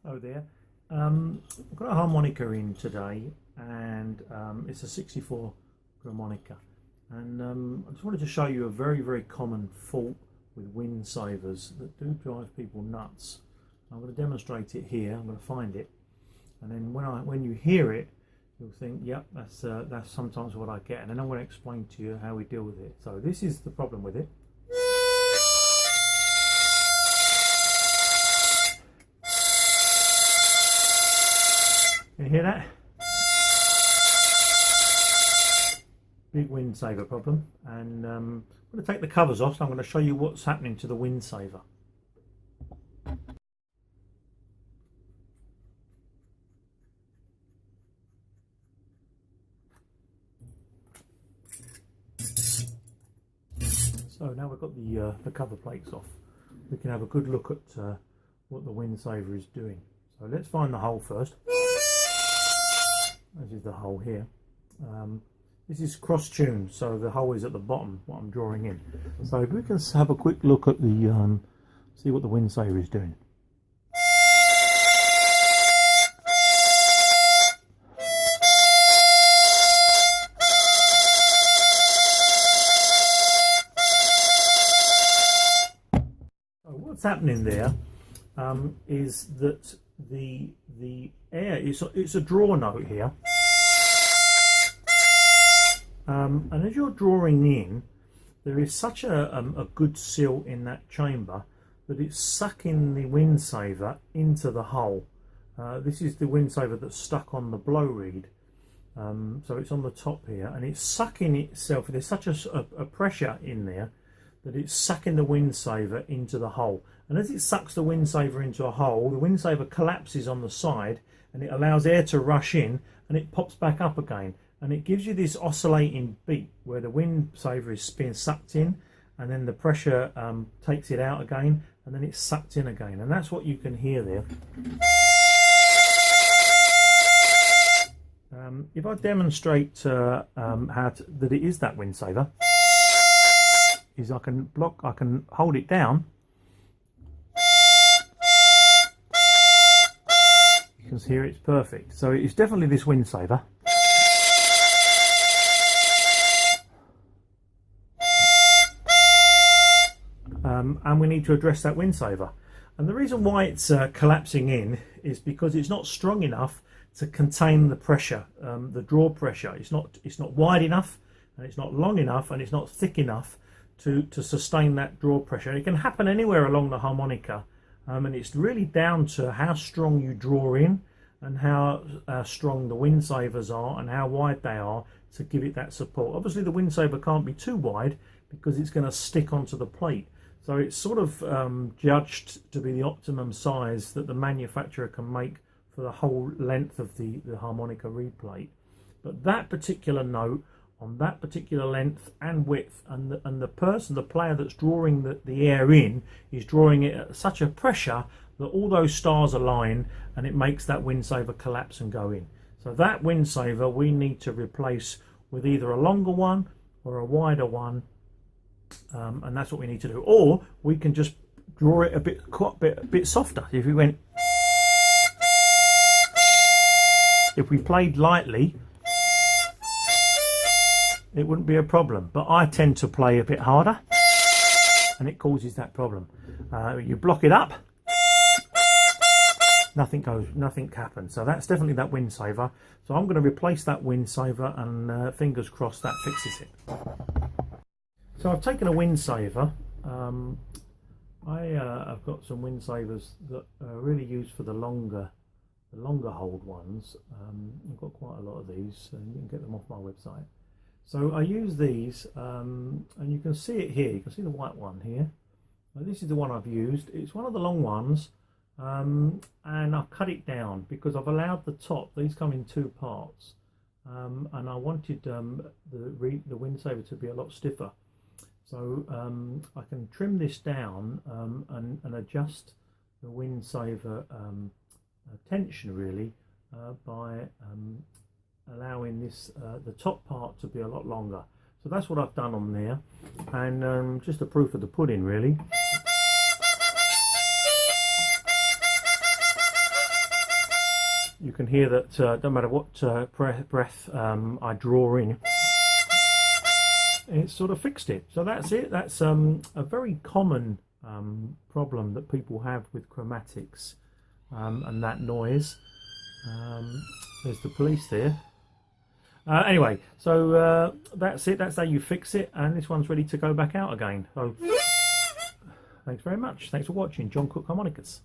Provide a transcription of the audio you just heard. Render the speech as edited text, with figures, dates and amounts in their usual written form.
Hello there. I've got a harmonica in today, and it's a 64 harmonica. And I just wanted to show you a very common fault with Windsavers that do drive people nuts. I'm going to demonstrate it here. I'm going to find it, and then when you hear it, you'll think, yep, that's sometimes what I get. And then I'm going to explain to you how we deal with it. So this is the problem with it. You hear that? Big Windsaver problem. And I'm going to take the covers off, so I'm going to show you what's happening to the Windsaver. So now we've got the cover plates off, we can have a good look at what the Windsaver is doing. So let's find the hole first. This is the hole here. This is cross-tuned, so the hole is at the bottom, what I'm drawing in. So if we can have a quick look at the, see what the Windsaver is doing. So what's happening there is that the air, it's a draw note here. And as you're drawing in, there is such a good seal in that chamber that it's sucking the Windsaver into the hole. This is the Windsaver that's stuck on the blow reed, so it's on the top here, and it's sucking itself. There's such a pressure in there that it's sucking the Windsaver into the hole. And as it sucks the Windsaver into a hole, the Windsaver collapses on the side, and it allows air to rush in, and it pops back up again. And it gives you this oscillating beat where the Windsaver is being sucked in, and then the pressure takes it out again, and then it's sucked in again. And that's what you can hear there. If I demonstrate that it is that Windsaver, is I can hold it down. You can hear it's perfect. So it's definitely this Windsaver. And we need to address that Windsaver. And the reason why it's collapsing in is because it's not strong enough to contain the pressure, the draw pressure. It's not wide enough, and it's not long enough, and it's not thick enough to sustain that draw pressure. And it can happen anywhere along the harmonica, and it's really down to how strong you draw in, and how strong the Windsavers are, and how wide they are to give it that support. Obviously the Windsaver can't be too wide because it's going to stick onto the plate. So it's sort of judged to be the optimum size that the manufacturer can make for the whole length of the harmonica reed plate. But that particular note on that particular length and width, and the player that's drawing the air in is drawing it at such a pressure that all those stars align, and it makes that Windsaver collapse and go in. So that Windsaver we need to replace with either a longer one or a wider one. And that's what we need to do, or we can just draw it a bit softer. If we played lightly, it wouldn't be a problem. But I tend to play a bit harder, and it causes that problem. You block it up, nothing happens. So that's definitely that Windsaver. So I'm going to replace that Windsaver, and fingers crossed that fixes it. So I've taken a Windsaver. I've got some Windsavers that are really used for the longer hold ones. I've got quite a lot of these, and you can get them off my website. So I use these, and you can see it here. You can see the white one here. Now, this is the one I've used. It's one of the long ones, and I've cut it down because I've allowed the top. These come in two parts, and I wanted the Windsaver to be a lot stiffer. So I can trim this down and adjust the Windsaver tension really by allowing this the top part to be a lot longer. So that's what I've done on there, and just a proof of the pudding really. can hear that no matter what breath I draw in, it sort of fixed it. So that's it. That's a very common problem that people have with chromatics and that noise. There's the police there. Anyway, so that's it. That's how you fix it, and this one's ready to go back out again. So thanks very much. Thanks for watching John Cook Harmonicas.